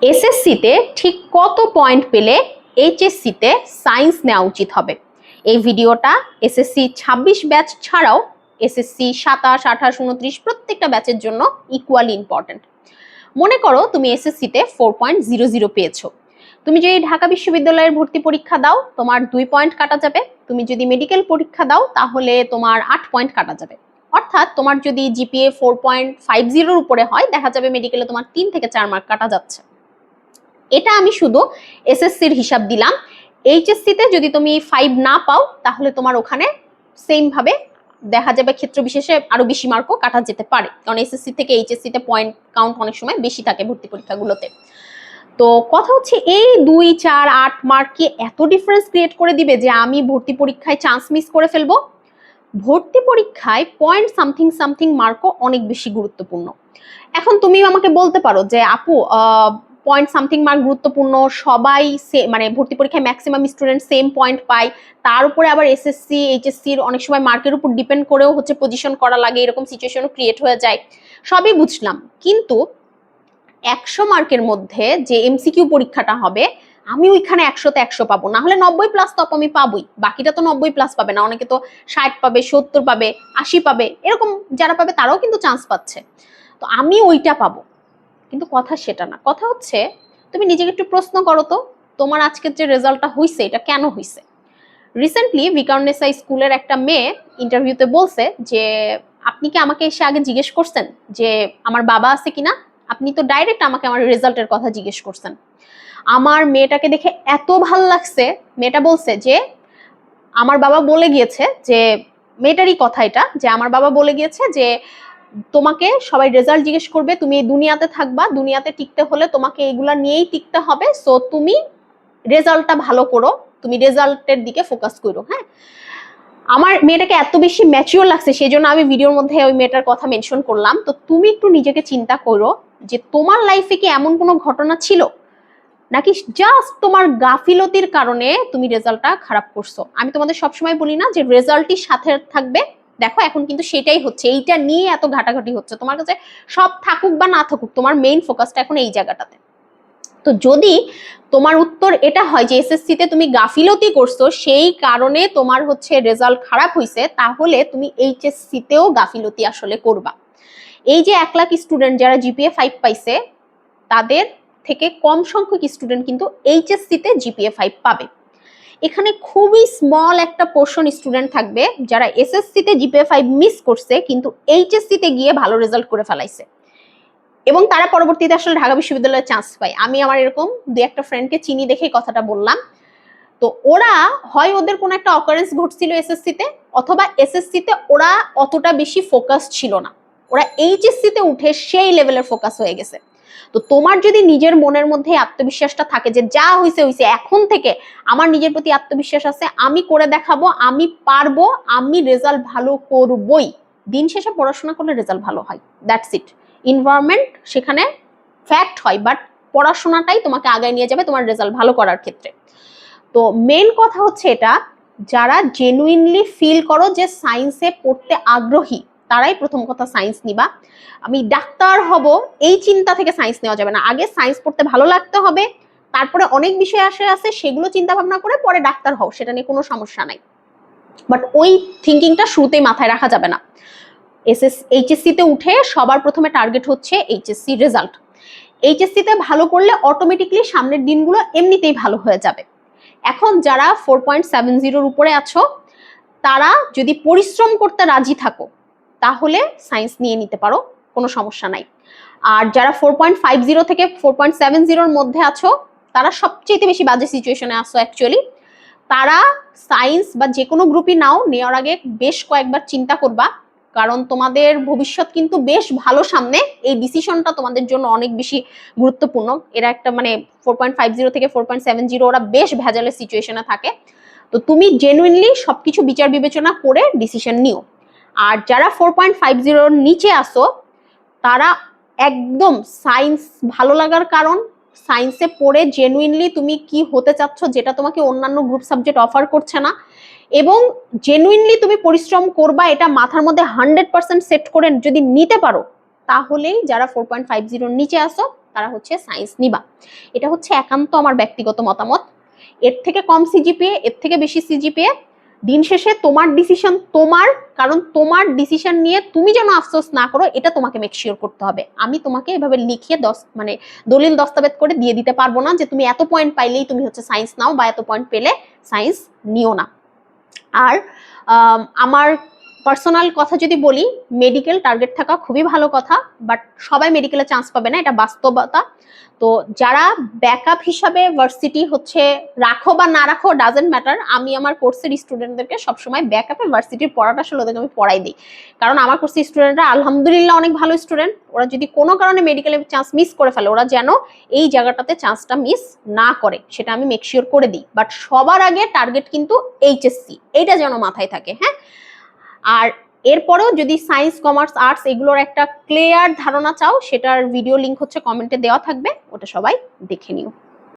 এসএসসিতে ঠিক কত পয়েন্ট পেলে এইচএসসিতে সায়েন্স নেওয়া উচিত হবে? এই ভিডিওটা এসএসসি 26 ব্যাচ ছাড়াও এসএসসি 27, 28, 29 প্রত্যেকটা ব্যাচের জন্য ইকুয়ালি ইম্পর্টেন্ট। মনে করো তুমি এসএসসিতে 4.00 পেয়েছো। তুমি যদি ঢাকা বিশ্ববিদ্যালয়ের ভর্তি পরীক্ষা দাও তোমার 2 পয়েন্ট কাটা যাবে। তুমি যদি মেডিকেল পরীক্ষা দাও তাহলে তোমার 8 পয়েন্ট কাটা যাবে। অর্থাৎ তোমার যদি জিপিএ 4.50 উপরে হয় দেখা যাবে মেডিকেলে তোমার 3 থেকে 4 মার্ক কাটা যাচ্ছে। এটা আমি শুধু এসএসসির হিসাব দিলাম। এইচএসসিতে যদি তুমি 5 না পাও তাহলে তোমার ওখানে সেম ভাবে দেখা যাবে ক্ষেত্র বিশেষে আরো বেশি মার্কও কাটা যেতে পারে, কারণ এসএসসি থেকে এইচএসসিতে পয়েন্ট কাউন্ট অনেক সময় বেশি থাকে ভর্তি পরীক্ষাগুলোতে। তো কথা হচ্ছে এই 2, 4, 8 মার্ক কি এত ডিফারেন্স ক্রিয়েট করে দিবে যে আমি ভর্তি পরীক্ষায় চান্স মিস করে ফেলবো? ভর্তি পরীক্ষায় পয়েন্ট সামথিং সামথিং মার্কও অনেক বেশি গুরুত্বপূর্ণ। এখন তুমি আমাকে বলতে পারো যে আপু পয়েন্ট সামথিং মার্ক গুরুত্বপূর্ণ, সবাই মানে ভর্তি পরীক্ষায় ম্যাক্সিমাম স্টুডেন্ট সেম পয়েন্ট পায়, তার উপরে আবার এসএসসি এইচএসসির অনেক সময় মার্কের উপর ডিপেন্ড করেও হচ্ছে পজিশন করা লাগে, এরকম সিচুয়েশনও ক্রিয়েট হয়ে যায়। সবই বুঝলাম, কিন্তু 100 মার্কের মধ্যে যে এমসিকিউ পরীক্ষাটা হবে আমি ওইখানে 100তে 100 পাবো, না হলে 90 প্লাস তো আমি পাবোই। বাকিটা তো 90 প্লাস পাবে না, অনেকে তো 60 পাবে, 70 পাবে, 80 পাবে, এরকম যারা পাবে তারাও কিন্তু চান্স পাচ্ছে। তো আমি ওইটা পাবো, কিন্তু কথা সেটা না। কথা হচ্ছে তুমি নিজেকে একটু প্রশ্ন করো তো, তোমার আজকের যে রেজাল্টটা হইছে এটা কেন হইছে? রিসেন্টলি ভিকারুননিসা স্কুলের একটা মেয়ে ইন্টারভিউতে বলছে যে আপনি কি আমাকে এসে আগে জিজ্ঞেস করছেন যে আমার বাবা আছে কিনা? আপনি তো ডাইরেক্ট আমাকে আমার রেজাল্টের কথা জিজ্ঞেস করছেন। আমার মেয়েটাকে দেখে এত ভাল লাগছে, মেয়েটা বলছে যে আমার বাবা বলে গিয়েছে, যে মেয়েটারই কথা এটা, যে আমার বাবা বলে গিয়েছে যে তোমাকে সবাই রেজাল্ট জিজ্ঞেস করবে, তুমি এই দুনিয়াতে থাকবা, দুনিয়াতে টিকতে হলে তোমাকে এগুলা নিয়েই টিকতে হবে, সো তুমি রেজাল্টটা ভালো করো, তুমি রেজাল্টের দিকে ফোকাস করো। হ্যাঁ, আমার মেয়েটাকে এত বেশি ম্যাচিওর লাগছে সেই জন্য আমি ভিডিওর মধ্যে ওই মেয়েটার কথা মেনশন করলাম। তো তুমি একটু নিজেকে চিন্তা করো যে তোমার লাইফে কি এমন কোনো ঘটনা ছিল নাকি জাস্ট তোমার গাফিলতির কারণে তুমি রেজাল্টটা খারাপ করছো? আমি তোমাদের সবসময় বলি না যে রেজাল্টই সাথে থাকবে? দেখো এখন কিন্তু সেটাই হচ্ছে, এইটা নিয়ে এত ঘাটাঘাটি হচ্ছে। তোমার কাছে সব থাকুক বা না থাকুক, তোমার মেইন ফোকাসটা এখন এই জায়গাটাতে। তো যদি তোমার উত্তর এটা হয় যে এসএসসিতে তুমি গাফিলতি করছো সেই কারণে তোমার হচ্ছে রেজাল্ট খারাপ হয়েছে, তাহলে তুমি এইচএসসিতেও গাফিলতি আসলে করবা। এই যে 1 লাখ স্টুডেন্ট যারা জিপিএ 5 পাইছে তাদের থেকে কম সংখ্যক স্টুডেন্ট কিন্তু এইচএসসিতে জিপিএ 5 পাবে। এখানে খুবই স্মল একটা পোর্শন স্টুডেন্ট থাকবে যারা এসএসসিতে জিপিএ 5 মিস করছে কিন্তু এইচএসসিতে গিয়ে ভালো রেজাল্ট করে ফেলাইছে, এবং তারা পরবর্তীতে আসলে ঢাকা বিশ্ববিদ্যালয়ে চান্স পায়। আমি আমার এরকম 2-1টা ফ্রেন্ডকে চিনি দেখেই কথাটা বললাম। তো ওরা হয় ওদের কোনো একটা অকারেন্স ঘটছিল এসএসসিতে, অথবা এসএসসিতে ওরা অতটা বেশি ফোকাস ছিল না, ওরা এইচএসসিতে উঠে সেই লেভেলের ফোকাস হয়ে গেছে। তো তোমার যদি নিজের মনের মধ্যে আত্মবিশ্বাসটা থাকে যে যা হইছে হইছে, এখন থেকে আমার নিজের প্রতি আত্মবিশ্বাস আছে, আমি করে দেখাবো, আমি পারবো, আমি রেজাল্ট ভালো করবই। দিন শেষে পড়াশোনা করলে রেজাল্ট ভালো হয়, দ্যাটস ইট। এনভায়রনমেন্ট সেখানে ফ্যাক্ট হয়, বাট পড়াশোনাটাই তোমাকে আগায় নিয়ে যাবে তোমার রেজাল্ট ভালো করার ক্ষেত্রে। তো মেন কথা হচ্ছে এটা, যারা জেনুইনলি ফিল করো যে সায়েন্সে পড়তে আগ্রহী তারাই প্রথম কথা সায়েন্স নিবা। আমি ডাক্তার হব এই চিন্তা থেকে সায়েন্স নেওয়া যাবে না, আগে সায়েন্স পড়তে ভালো লাগতে হবে, তারপরে অনেক বিষয় আছে সেগুলো চিন্তা ভাবনা করে পরে ডাক্তার হও, সেটা নিয়ে কোনো সমস্যা নাই। বাট ওই থিঙ্কিংটা শুরুতেই মাথায় রাখা যাবে না। এইচএসসিতে উঠে সবার প্রথমে টার্গেট হচ্ছে এইচএসসি রেজাল্ট। এইচএসসিতে ভালো করলে অটোমেটিকলি সামনের দিনগুলো এমনিতেই ভালো হয়ে যাবে। এখন যারা 4.70 উপরে আছো তারা যদি পরিশ্রম করতে রাজি থাকো তাহলে সায়েন্স নিয়ে নিতে পারো, কোনো সমস্যা নাই। আর যারা 4.50 থেকে 4.70 মধ্যে আছো তারা সবচেয়ে বেশি বাজে সিচুয়েশনে আছো অ্যাকচুয়ালি। তারা সায়েন্স বা যে কোনো গ্রুপই নাও, নেওয়ার আগে বেশ কয়েকবার চিন্তা করবা, কারণ তোমাদের ভবিষ্যৎ কিন্তু বেশ ভালো সামনে। এই ডিসিশনটা তোমাদের জন্য অনেক বেশি গুরুত্বপূর্ণ। এরা একটা মানে 4.50 থেকে 4.70 ওরা বেশ ভেজালের সিচুয়েশনে থাকে। তো তুমি জেনুইনলি সবকিছু বিচার বিবেচনা করে ডিসিশন নিও। আর যারা 4.50 নিচে আসো তারা একদম সায়েন্স ভালো লাগার কারণ, সায়েন্সে পড়ে জেনুইনলি তুমি কি হতে চাচ্ছ যেটা তোমাকে অন্যান্য গ্রুপ সাবজেক্ট অফার করছে না, এবং জেনুইনলি তুমি পরিশ্রম করবা এটা মাথার মধ্যে 100% সেট করে যদি নিতে পারো, তাহলেই যারা 4.50 নিচে আসো তারা হচ্ছে সায়েন্স নিবা। এটা হচ্ছে একান্ত আমার ব্যক্তিগত মতামত। এর থেকে কম সিজিপিএ, এর থেকে বেশি সিজিপিএ, দিন শেষে তোমার ডিসিশন তোমার, কারণ তোমার ডিসিশন নিয়ে তুমি যেন আফসোস না করো এটা তোমাকে মেক শিওর করতে হবে। আমি তোমাকে এভাবে লিখিয়ে মানে দলিল দস্তাবেজ করে দিয়ে দিতে পারবো না যে তুমি এত পয়েন্ট পাইলেই তুমি হচ্ছে সায়েন্স নাও বা এত পয়েন্ট পেলে সায়েন্স নিও না। আর আমার পার্সোনাল কথা যদি বলি, মেডিকেল টার্গেট থাকা খুবই ভালো কথা, বাট সবাই মেডিকেলে চান্স পাবে না, এটা বাস্তবতা। তো যারা ব্যাকআপ হিসাবে ভার্সিটি হচ্ছে রাখো বা না রাখো ডাজেন্ট ম্যাটার, আমি আমার কোর্সের স্টুডেন্টদেরকে সবসময় ব্যাকআপে ভার্সিটির পড়াটা আসলে ওদেরকে আমি পড়াই দিই। কারণ আমার কোর্সের স্টুডেন্টরা আলহামদুলিল্লাহ অনেক ভালো স্টুডেন্ট, ওরা যদি কোনো কারণে মেডিকেলে চান্স মিস করে ফেলে, ওরা যেন এই জায়গাটাতে চান্সটা মিস না করে সেটা আমি মেক শিওর করে দিই। বাট সবার আগে টার্গেট কিন্তু এইচএসসি, এইটা যেন মাথায় থাকে। হ্যাঁ, আর এরপরেও যদি সায়েন্স, কমার্স, আর্টস এগুলোর একটা ক্লিয়ার ধারণা চাও, সেটার ভিডিও লিংক হচ্ছে কমেন্টে দেওয়া থাকবে, ওটা সবাই দেখে নিও।